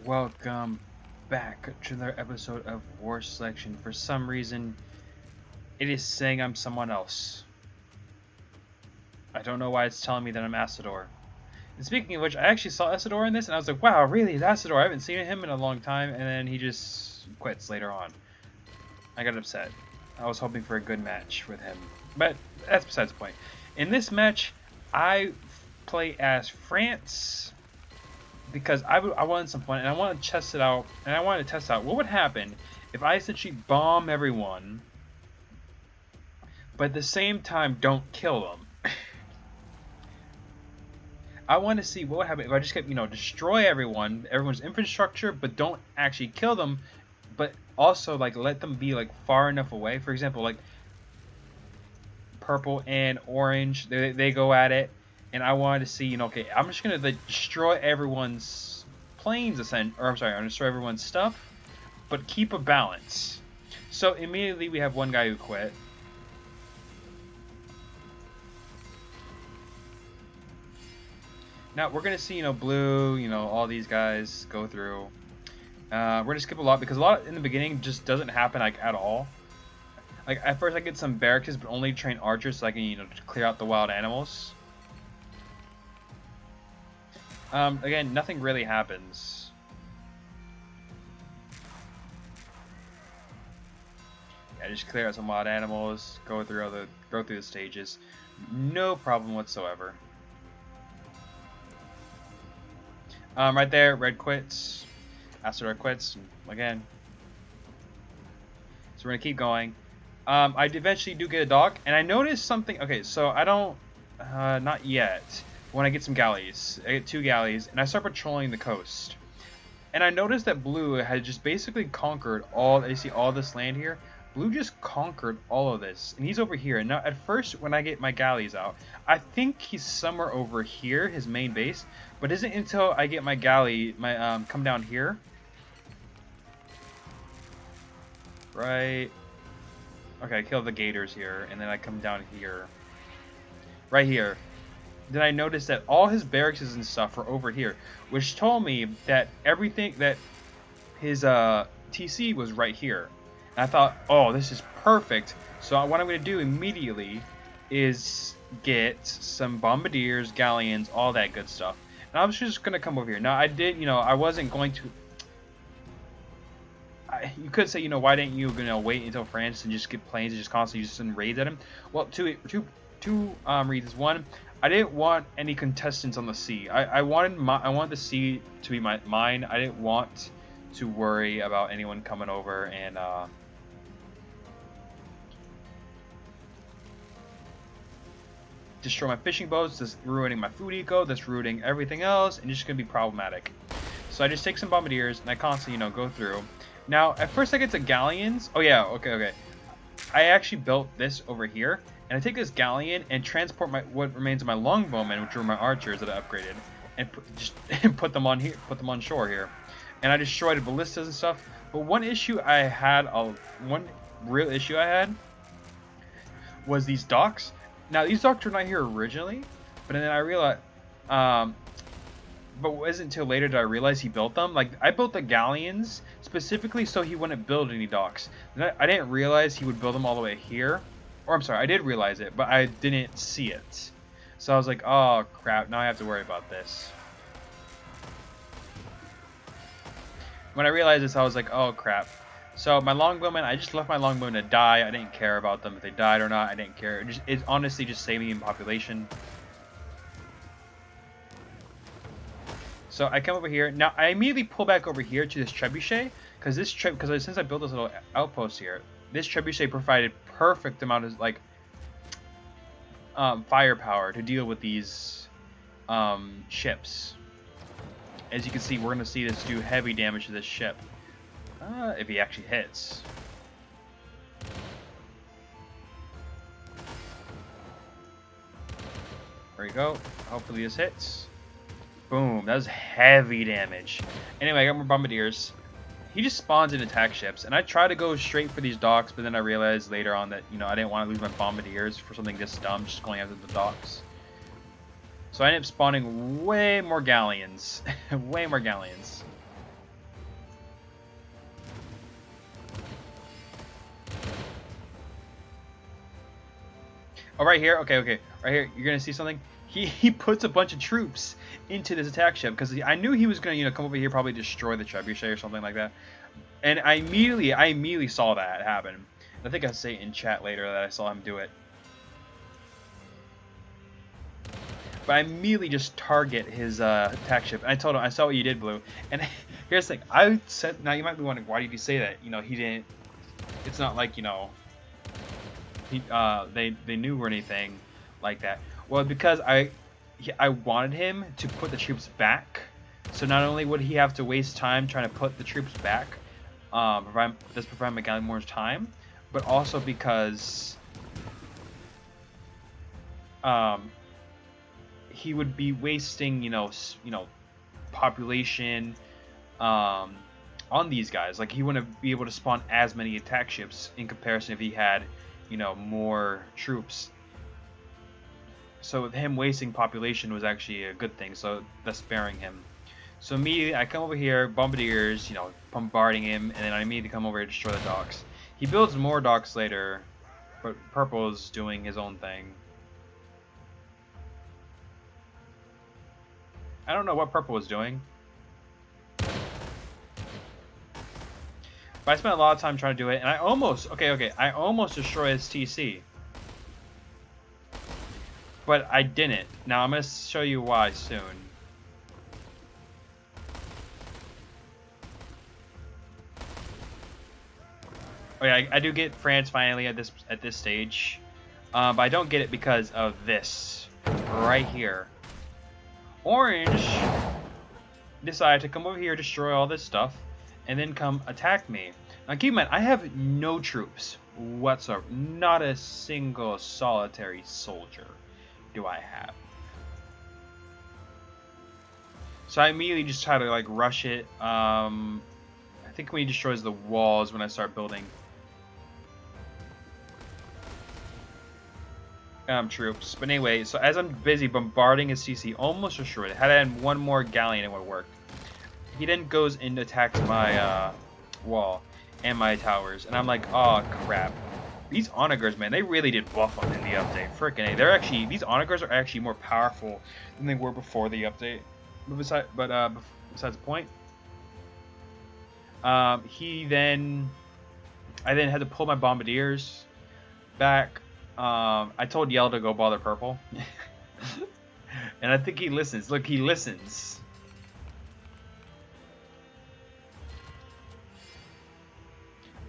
Welcome back to another episode of War Selection. For some reason, it is saying I'm someone else. I don't know why it's telling me that I'm Asador. And speaking of which, I actually saw Asador in this, and I was like, wow, really? It's Asador. I haven't seen him in a long time, and then he just quits later on. I got upset. I was hoping for a good match with him. But that's besides the point. In this match, I play as France because I wanted some fun and I wanted to test it out, and I wanted to test out what would happen if I essentially bomb everyone, but at the same time don't kill them. I want to see what would happen if I just kept, destroy everyone's infrastructure, but don't actually kill them, but also like let them be like far enough away. For example, like purple and orange, they go at it, and I wanted to see, okay, I'm just gonna like, destroy everyone's planes, or I'm sorry, I'm gonna destroy everyone's stuff, but keep a balance. So immediately we have one guy who quit. Now we're gonna see, blue, all these guys go through. We're gonna skip a lot because a lot in the beginning just doesn't happen like at all. Like at first I get some barracks, but only train archers so I can, clear out the wild animals. Again, nothing really happens. Yeah, just clear out some wild animals, go through the stages, no problem whatsoever. Right there, red quits. Asteroid quits again. So we're gonna keep going. I eventually do get a dock, and I noticed something. Okay, so I don't, not yet. When I get some galleys, I get 2 galleys, and I start patrolling the coast. And I noticed that blue had just basically conquered all. You see all this land here. Blue just conquered all of this, and he's over here. And now, at first, when I get my galleys out, I think he's somewhere over here, his main base. But isn't until I get my galley, come down here, right? Okay, I kill the gators here, and then I come down here, right here. Then I noticed that all his barracks and stuff are over here, which told me that everything that his TC was right here. And I thought, oh, this is perfect. So what I'm going to do immediately is get some bombardiers, galleons, all that good stuff. And I was just going to come over here. Now, I did, I wasn't going to... you could say, why didn't you, wait until France and just get planes and just constantly just send raids at him? Well, two reasons. One, I didn't want any contestants on the sea. I wanted the sea to be mine. I didn't want to worry about anyone coming over and destroy my fishing boats. That's ruining my food eco. That's ruining everything else, and it's just gonna be problematic. So I just take some bombardiers and I constantly, go through. Now, at first I get to galleons. Oh yeah, okay. I actually built this over here, and I take this galleon and transport what remains of my longbowmen, which are my archers that I upgraded, and put them on here, put them on shore here. And I destroyed the ballistas and stuff. But one real issue I had was these docks. Now these docks were not here originally, but then I realized, but it wasn't until later that I realized he built them. Like, I built the galleons specifically so he wouldn't build any docks. I didn't realize he would build them all the way here. Or, I'm sorry, I did realize it, but I didn't see it. So I was like, oh, crap, now I have to worry about this. When I realized this, I was like, oh, crap. So my longbowmen, I just left my longbowmen to die. I didn't care about them. If they died or not, I didn't care. It honestly just saved me in population. So I come over here. Now I immediately pull back over here to this trebuchet because since I built this little outpost here, this trebuchet provided perfect amount of like firepower to deal with these ships. As you can see, we're gonna see this do heavy damage to this ship if he actually hits. There we go. Hopefully this hits. Boom, that was heavy damage. Anyway, I got more bombardiers. He just spawns in attack ships, and I try to go straight for these docks, but then I realized later on that, I didn't want to lose my bombardiers for something this dumb, just going after the docks. So I ended up spawning way more galleons. Way more galleons. Oh, right here. Okay, okay, right here. You're gonna see something. He puts a bunch of troops into this attack ship because I knew he was gonna come over here, probably destroy the trebuchet or something like that. And I immediately saw that happen. I think I'll say in chat later that I saw him do it. But I immediately just target his attack ship. And I told him, I saw what you did, Blue. And here's the thing. I said, now you might be wondering, why did you say that? He didn't. It's not like, they knew or anything like that. Well, because I wanted him to put the troops back. So not only would he have to waste time trying to put the troops back, provide McGalley more time, but also because he would be wasting, population on these guys. Like, he wouldn't be able to spawn as many attack ships in comparison if he had, more troops. So with him wasting population was actually a good thing, so that's sparing him. So immediately I come over here, bombardiers, bombarding him, and then I immediately come over here to destroy the docks. He builds more docks later, but Purple's doing his own thing. I don't know what Purple was doing. But I spent a lot of time trying to do it, and I almost, I almost destroyed his TC. But I didn't. Now I'm going to show you why soon. Oh yeah, I do get France finally at this stage. But I don't get it because of this right here. Orange decided to come over here, destroy all this stuff, and then come attack me. Now keep in mind, I have no troops whatsoever. Not a single solitary soldier do I have. So I immediately just try to rush it. I think when he destroys the walls when I start building troops. But anyway, so as I'm busy bombarding his CC, almost destroyed it. Had I had one more galleon, it would work. He then goes and attacks my wall and my towers, and I'm like, oh crap. These onagers, man, they really did buff them in the update. Frickin' A. These onagers are actually more powerful than they were before the update. But besides the point, I then had to pull my bombardiers back. I told Yell to go bother Purple. And I think he listens. Look, he listens.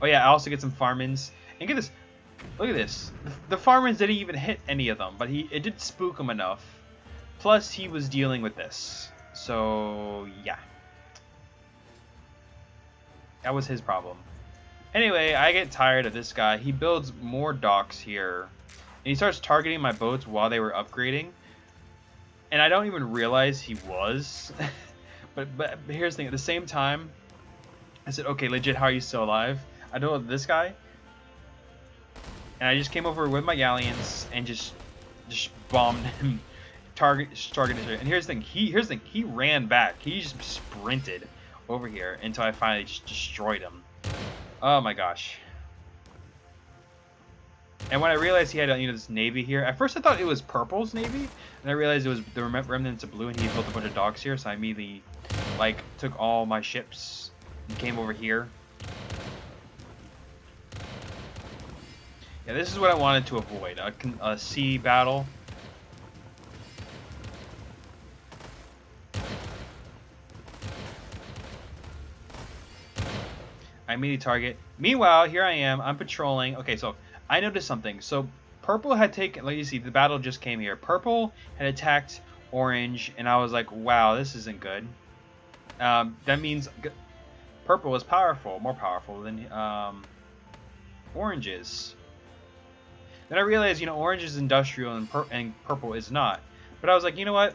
Oh yeah, I also get some farm-ins. And get this. Look at this. The farm-ins didn't even hit any of them, but it did spook him enough. Plus, he was dealing with this. So, yeah. That was his problem. Anyway, I get tired of this guy. He builds more docks here. And he starts targeting my boats while they were upgrading. And I don't even realize he was. but here's the thing. At the same time, I said, okay, legit, how are you still alive? I know this guy. And I just came over with my galleons and just bombed him. Targeted him. And here's the thing. He ran back. He just sprinted over here until I finally just destroyed him. Oh my gosh. And when I realized he had this navy here, at first I thought it was Purple's navy, and I realized it was the remnants of Blue, and he built a bunch of docks here. So I immediately took all my ships and came over here. Yeah, this is what I wanted to avoid, a sea battle. I immediately target. Meanwhile, here I am. I'm patrolling. Okay, so I noticed something. So Purple had taken, like you see, the battle just came here. Purple had attacked Orange, and I was like, wow, this isn't good. That means Purple is powerful, more powerful than Orange is. Then I realized, Orange is industrial and Purple is not. But I was like, you know what?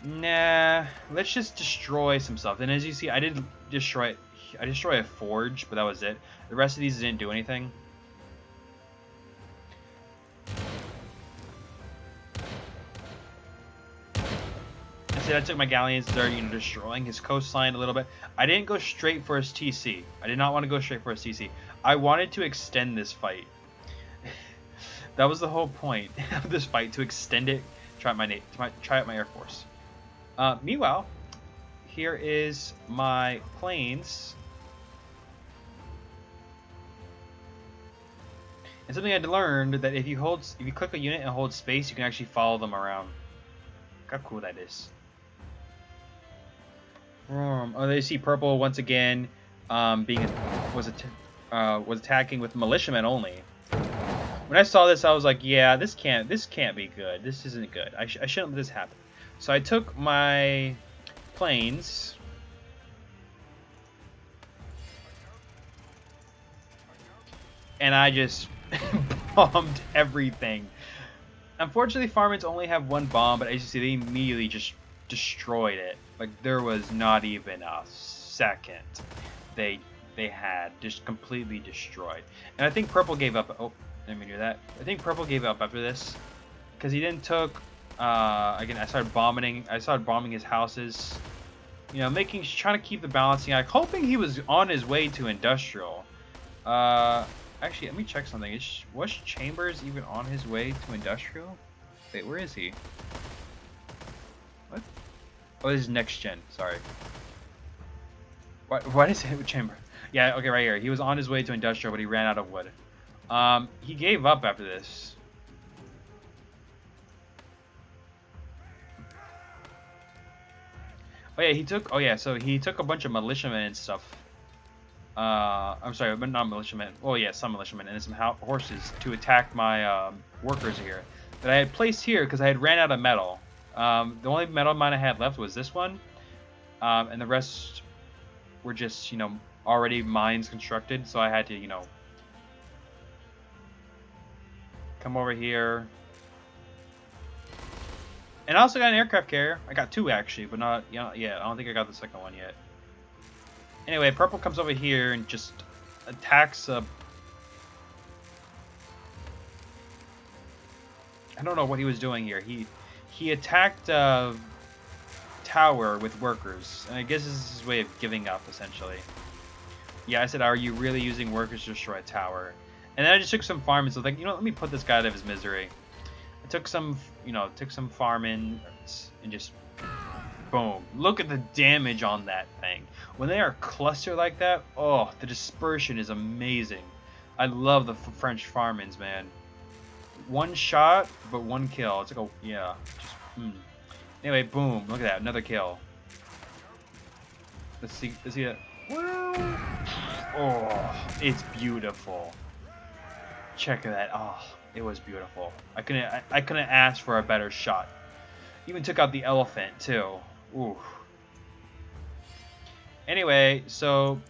Nah, let's just destroy some stuff. And as you see, I did destroy. I destroyed a forge, but that was it. The rest of these didn't do anything. Instead, I took my galleons. They're destroying his coastline a little bit. I didn't go straight for his TC. I did not want to go straight for his TC. I wanted to extend this fight. That was the whole point of this fight, to extend it, try out try out my Air Force. Meanwhile, here is my planes. And something I learned, that if you click a unit and hold space, you can actually follow them around. Look how cool that is. Oh, they see purple once again, was attacking with militiamen only. When I saw this, I was like, yeah, this can't be good. This isn't good. I shouldn't let this happen. So I took my planes. And I just bombed everything. Unfortunately, Farmans only have one bomb, but as you see, they immediately just destroyed it. Like, there was not even a second they had just completely destroyed. And I think Purple gave up. Oh, didn't mean to do that. I think Purple gave up after this because he didn't took. Again, I started bombing his houses. You know, trying to keep the balancing act, hoping he was on his way to industrial. Actually, let me check something. Was Chambers even on his way to industrial? Wait, where is he? What? Oh, this is next gen. Sorry. What is it with Chamber? Yeah, okay, right here. He was on his way to industrial, but he ran out of wood. He gave up after this. Oh yeah, so he took a bunch of militiamen and stuff. I'm sorry, but not militiamen. Oh yeah, some militiamen and some horses to attack my workers here that I had placed here because I had ran out of metal. The only metal mine I had left was this one, and the rest were just, you know, already mines constructed. So I had to, you know, come over here. And I also got an aircraft carrier. I got two actually, but not, you know, yeah, I don't think I got the second one yet. Anyway, Purple comes over here and just attacks I don't know what he was doing here. He attacked a tower with workers, and I guess this is his way of giving up, essentially. Yeah, I said, are you really using workers to destroy a tower? And then I just took some farm, and so like, you know, let me put this guy out of his misery. I took some, you know, farm in and just boom. Look at the damage on that thing. When they are clustered like that, oh, the dispersion is amazing. I love the French Farmans, man. One shot, but one kill. It's like a, yeah. Just, Anyway, boom. Look at that. Another kill. Let's see it. Oh, it's beautiful. Check that. Oh, it was beautiful. I couldn't ask for a better shot. Even took out the elephant too. Ooh. Anyway, so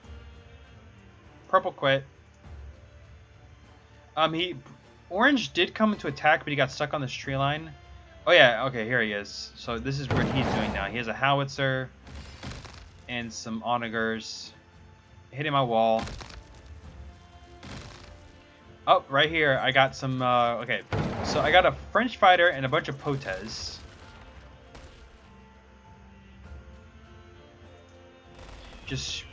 Purple quit. Orange did come to attack, but he got stuck on this tree line. Oh yeah, okay, here he is. So this is what he's doing now. He has a howitzer and some onagers hitting my wall. Oh, right here, I got some, okay. So I got a French fighter and a bunch of Potes. Just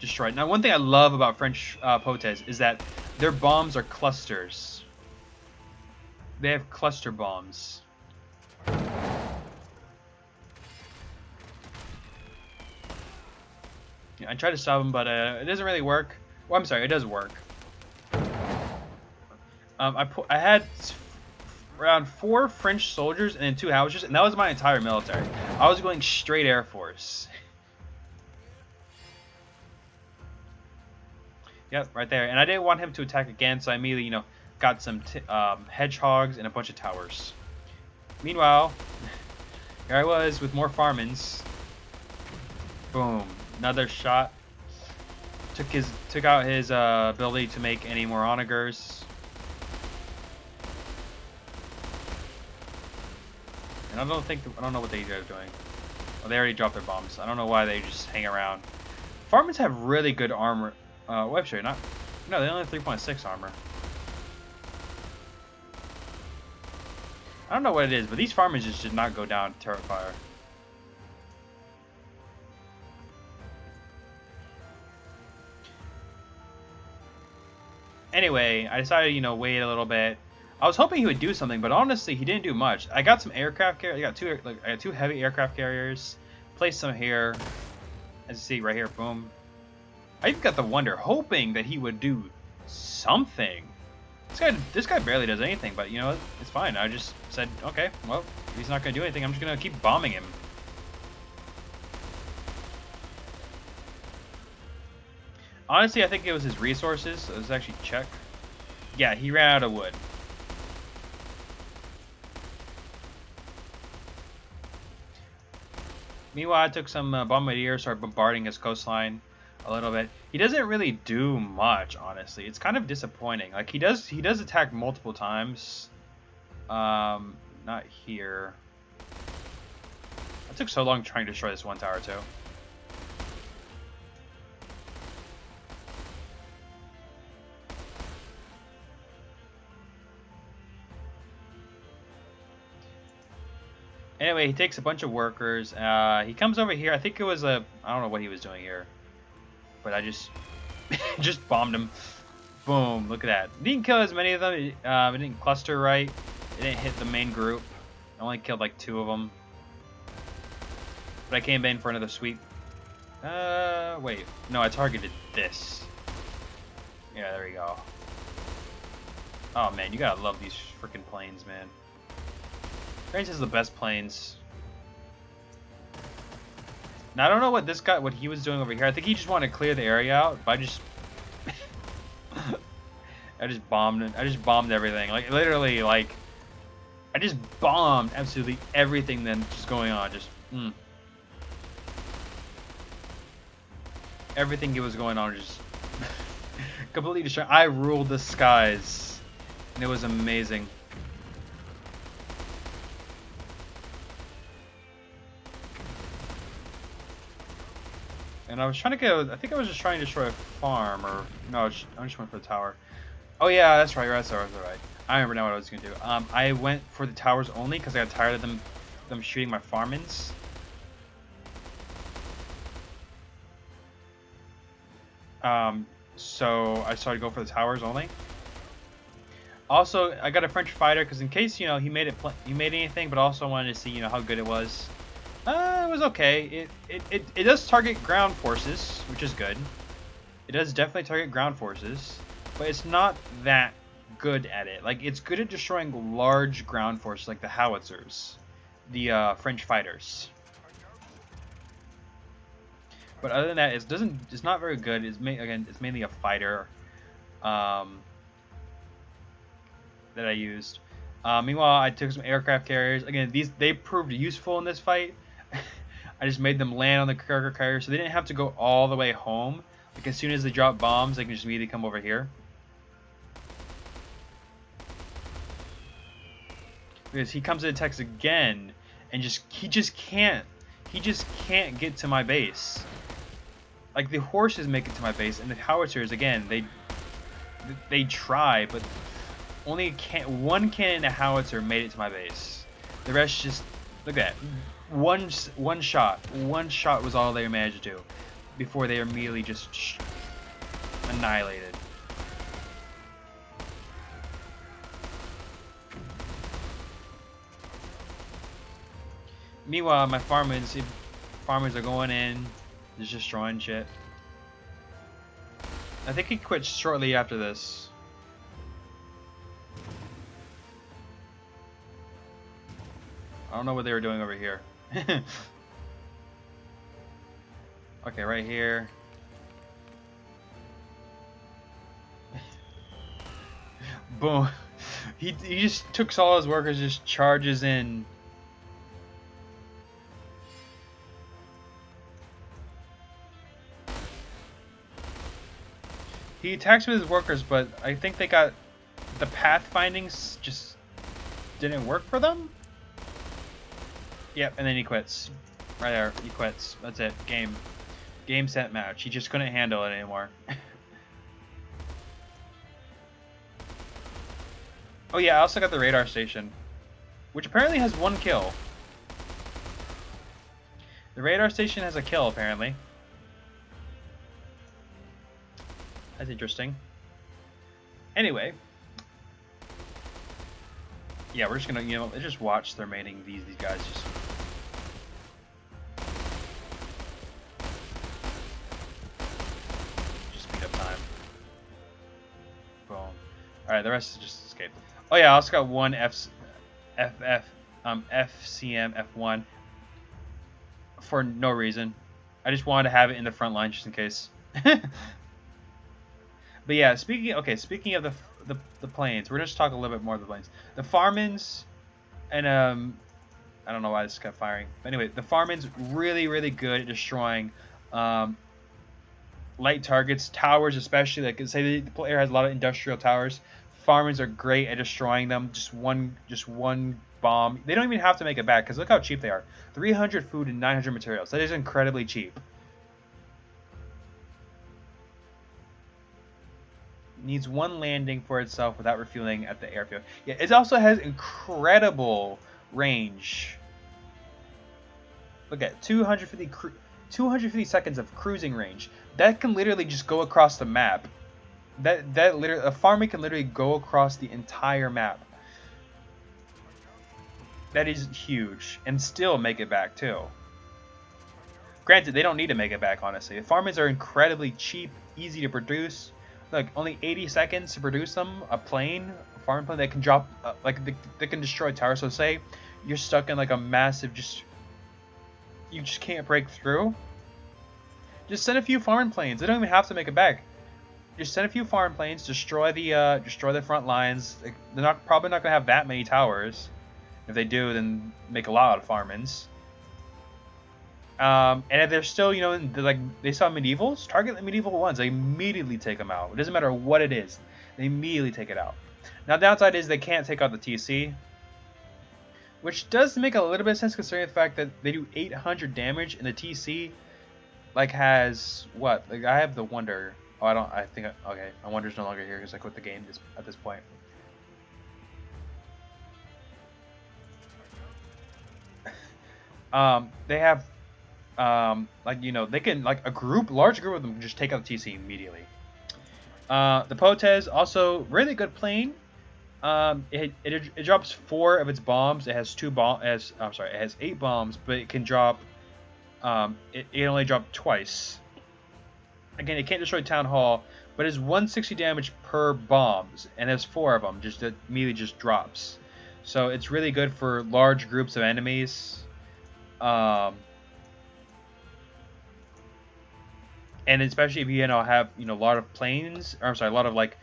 destroyed. Now, one thing I love about French Potes is that their bombs are clusters. They have cluster bombs. Yeah, I tried to stop them, but it doesn't really work. Well, I'm sorry, it does work. I had around 4 French soldiers and then 2 howitzers, and that was my entire military. I was going straight Air Force. Yep, right there. And I didn't want him to attack again, so I immediately, you know, got some hedgehogs and a bunch of towers. Meanwhile, here I was with more Farmans. Boom. Another shot. Took out his ability to make any more onagers. And I don't know what they are doing. Oh, they already dropped their bombs. I don't know why they just hang around. Farmers have really good armor. Well, actually, no, they only have 3.6 armor. I don't know what it is, but these farmers just did not go down to Terrifier. Anyway, I decided, you know, wait a little bit. I was hoping he would do something, but honestly, he didn't do much. I got some aircraft carriers. I got two heavy aircraft carriers. Placed some here. As you see right here, boom. I even got the Wonder, hoping that he would do something. This guy barely does anything, but you know, it's fine. I just said, okay, well, if he's not gonna do anything, I'm just gonna keep bombing him. Honestly, I think it was his resources. So let's actually check. Yeah, he ran out of wood. Meanwhile, I took some bombardiers, started bombarding his coastline a little bit. He doesn't really do much, honestly. It's kind of disappointing. Like he does attack multiple times. Not here. I took so long trying to destroy this one tower too. Anyway, he takes a bunch of workers. He comes over here. I think it was I don't know what he was doing here, but I just just bombed him. Boom! Look at that. Didn't kill as many of them. It didn't cluster right. It didn't hit the main group. I only killed like 2 of them. But I came in for another sweep. Wait. No, I targeted this. Yeah, there we go. Oh man, you gotta love these freaking planes, man. France has the best planes. Now I don't know what he was doing over here. I think he just wanted to clear the area out, but I just I just bombed it. I just bombed everything. Like literally, like I just bombed absolutely everything then just going on. Just everything that was going on just completely destroyed. I ruled the skies, and it was amazing. And I was trying to get. I think I was just trying to destroy a farm, or no, I just went for the tower. Oh yeah, that's right. That's right. I remember now what I was gonna do. I went for the towers only because I got tired of them shooting my farmins. So I started to go for the towers only. Also, I got a French fighter because in case he made anything, but also wanted to see how good it was. It was okay. It does target ground forces, which is good. It does definitely target ground forces, but it's not that good at it. Like it's good at destroying large ground forces, like the howitzers, the French fighters. But other than that, it's not very good. It's mainly a fighter that I used. Meanwhile, I took some aircraft carriers. Again, they proved useful in this fight. I just made them land on the cargo carrier, so they didn't have to go all the way home. Like as soon as they drop bombs, they can just immediately come over here. Because he comes and attacks again, and he just can't get to my base. Like the horses make it to my base, and the howitzers again they try, but only one cannon and a howitzer made it to my base. The rest just look at that. One shot was all they managed to do before they immediately just annihilated. Meanwhile, my farmers are going in, just destroying shit. I think he quit shortly after this. I don't know what they were doing over here. Okay, right here. Boom. He just took all his workers, just charges in. He attacks with his workers, but I think they got the path findings just didn't work for them. Yep, and then he quits. Right there, he quits. That's it. Game, set, match. He just couldn't handle it anymore. Oh yeah, I also got the radar station, which apparently has 1 kill. The radar station has a kill, apparently. That's interesting. Anyway. Yeah, we're just gonna, you know, just watch their mating. These guys just speed up time. Boom. All right, the rest is just escape. Oh yeah, I also got one FCM F1 for no reason. I just wanted to have it in the front line just in case. But yeah, speaking of the planes, we're just talking a little bit more of the planes. The Farmans and I don't know why this kept firing. But anyway, the Farman's really good at destroying light targets, towers especially. Like say the player has a lot of industrial towers. Farmans are great at destroying them. Just one bomb. They don't even have to make it back because look how cheap they are. 300 food and 900 materials. That is incredibly cheap. Needs one landing for itself without refueling at the airfield. Yeah, it also has incredible range. Look at 250 seconds of cruising range. That can literally just go across the map. That literally a farmer can literally go across the entire map. That is huge, and still make it back too. Granted, they don't need to make it back, honestly. The farmers are incredibly cheap, easy to produce. Like only 80 seconds to produce them. A plane, a farm plane that can drop, like they can destroy towers. So say you're stuck in like a massive, you just can't break through. Just send a few foreign planes. They don't even have to make it back. Just send a few foreign planes, destroy the front lines. They're probably not gonna have that many towers. If they do, then make a lot of farmings. And if they're still, you know, like they saw medievals, target the medieval ones. They immediately take them out. It doesn't matter what it is. They immediately take it out. Now, downside is they can't take out the TC, which does make a little bit of sense considering the fact that they do 800 damage and the TC like has what? Like I have the Wonder. Oh, I don't. I think okay. My Wonder's no longer here because I quit the game at this point. They have like you know they can like large group of them can just take out the TC immediately. The Potez also really good plane. It drops 4 of its bombs. It has it has 8 bombs, but it can drop. It only dropped twice. Again, it can't destroy Town Hall, but it's 160 damage per bombs, and there's 4 of them. Just that immediately just drops. So it's really good for large groups of enemies. And especially if you know have a lot of planes, or I'm sorry, a lot of like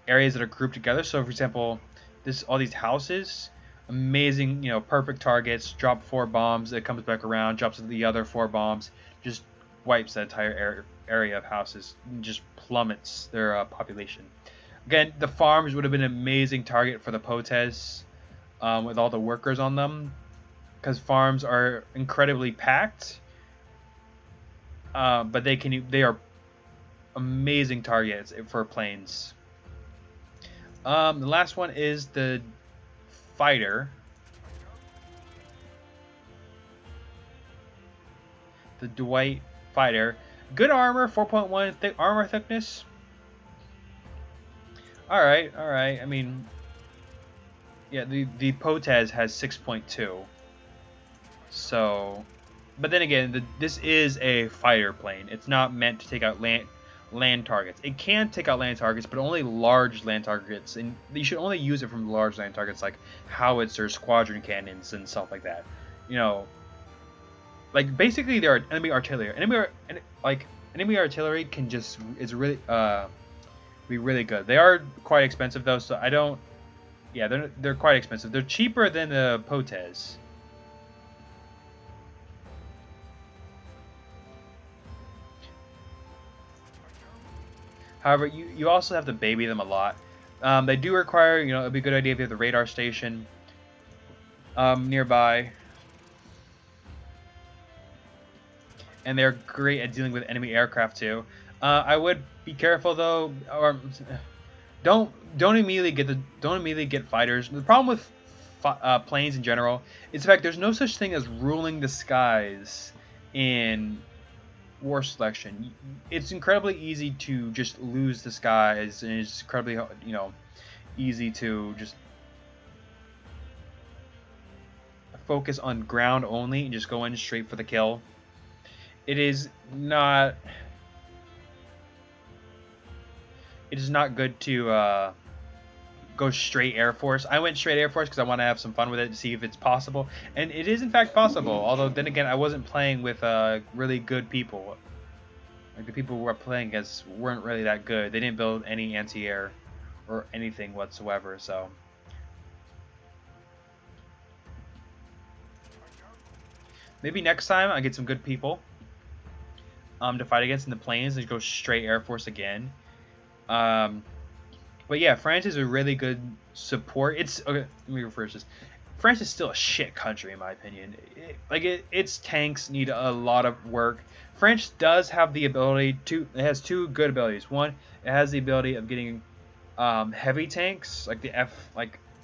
areas that are grouped together. So for example, all these houses, amazing, perfect targets. Drop 4 bombs, it comes back around, drops the other 4 bombs, just wipes the entire area of houses, and just plummets their population. Again, the farms would have been an amazing target for the Potez, with all the workers on them, because farms are incredibly packed. But they are amazing targets for planes. The last one is the fighter. The Dwight fighter. Good armor, 4.1 armor thickness. Alright. I mean, yeah, the Potez has 6.2. So, but then again, this is a fighter plane. It's not meant to take out land targets. It can take out land targets, but only large land targets, and you should only use it from large land targets like howitzers, squadron cannons, and stuff like that. Like basically they're enemy artillery. Enemy artillery can is really be really good. They are quite expensive though, so I don't. Yeah, they're quite expensive. They're cheaper than the Potez. However, you also have to baby them a lot. They do require, it'd be a good idea if you have the radar station nearby. And they're great at dealing with enemy aircraft too. I would be careful though, or don't immediately get fighters. The problem with planes in general is the fact there's no such thing as ruling the skies in war selection. It's incredibly easy to just lose the skies, and it's incredibly easy to just focus on ground only and just go in straight for the kill. It is not good to go straight Air Force. I went straight Air Force because I want to have some fun with it to see if it's possible, and it is in fact possible. Although then again, I wasn't playing with really good people. Like the people we were playing against weren't really that good. They didn't build any anti-air or anything whatsoever. So maybe next time I get some good people to fight against in the planes and go straight Air Force again. But yeah, France is a really good support. It's okay. Let me reverse this. France is still a shit country in my opinion. Its tanks need a lot of work. France does have the ability to. It has two good abilities. One, it has the ability of getting heavy tanks like the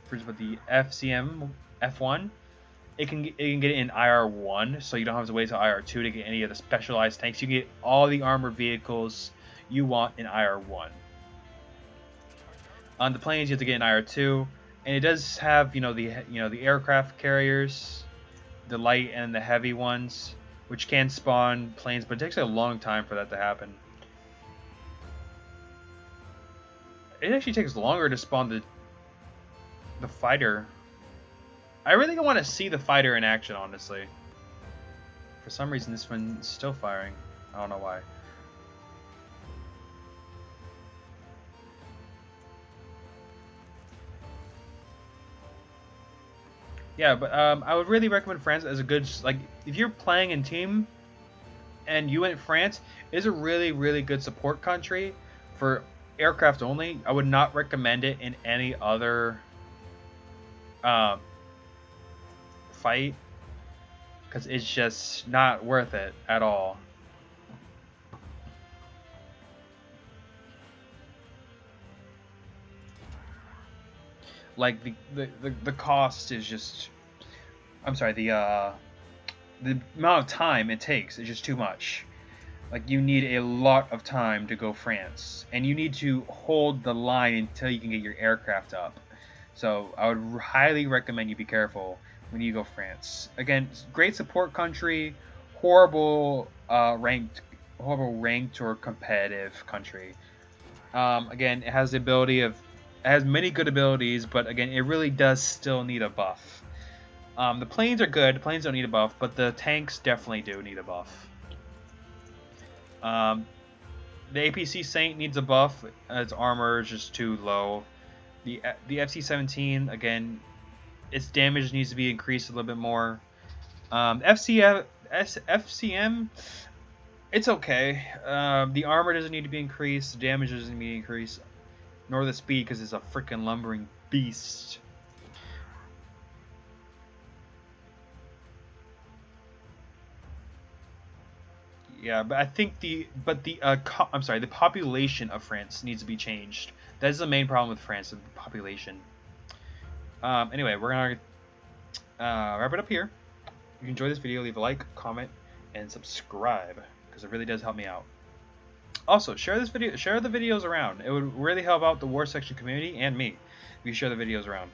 for example the FCM F1. It can get it in IR1, so you don't have to wait till IR2 to get any of the specialized tanks. You get all the armored vehicles you want in IR1. On the planes, you have to get in IR2, and it does have the aircraft carriers, the light and the heavy ones, which can spawn planes, but it takes a long time for that to happen. It actually takes longer to spawn the fighter. I really want to see the fighter in action, honestly. For some reason, this one's still firing. I don't know why. Yeah, but I would really recommend France as a good, like, if you're playing in team and you went France, is a really, really good support country for aircraft only. I would not recommend it in any other fight because it's just not worth it at all. Like the cost is just, I'm sorry, the amount of time it takes is just too much. Like you need a lot of time to go France, and you need to hold the line until you can get your aircraft up. So I would highly recommend you be careful when you go France. Again, great support country, horrible ranked or competitive country. Again, it has the ability of, it has many good abilities, but again, it really does still need a buff. The planes are good. The planes don't need a buff, but the tanks definitely do need a buff. The APC Saint needs a buff. Its armor is just too low. The FC-17, again, its damage needs to be increased a little bit more. FCM, it's okay. The armor doesn't need to be increased. The damage doesn't need to be increased. Nor the speed, because it's a freaking lumbering beast. Yeah, but I think the population of France needs to be changed. That is the main problem with France, the population. Anyway, we're gonna wrap it up here. If you enjoyed this video, leave a like, comment, and subscribe because it really does help me out. Also, share the videos around. It would really help out the War Section community and me if you share the videos around.